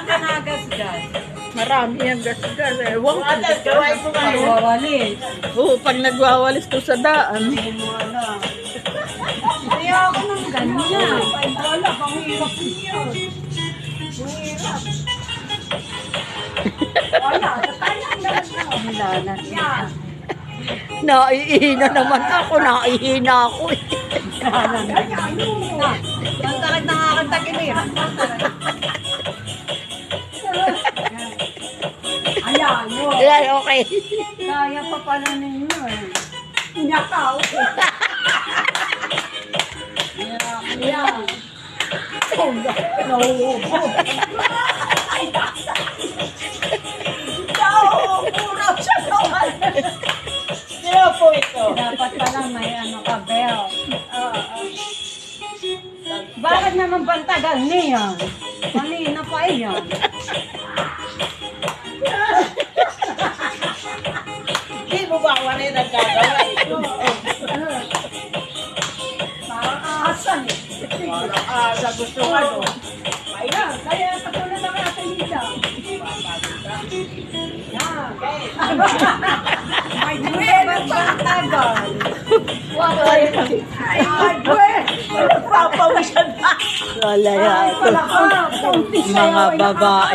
Nakanagasgas. Marami yung gasgas. Ewan ko. Gawain mo kayo. Pagwawalis. Oo, pag nagwawalis ko sa daan. Kaya ako ng ganyan. Ay, wala. Panghirap niyo. Panghirap. Wala. Wala na. Yan. Naiihina naman ako. Naihina ako. Ganyan. Bantalag na nga kang tagilid. Ayan, yun. Ayan, okay. Kaya pa pala ninyo eh. Nyakaw. Ayan. Nauubo. Nauubo siya naman. Sino po ito? Dapat pala may ano ka, bell. Bakit naman bantagal niya? Kanina pa iyan. Hindi mo ba wala yung nagkagawa ito? Parang ahasan eh. Sa gusto mo ano? Ayan, kaya katulad ng ating hila. Yan. May duwelo bantagal. Ay, Papawisan na. Wala yan. wala ka. Mga babae.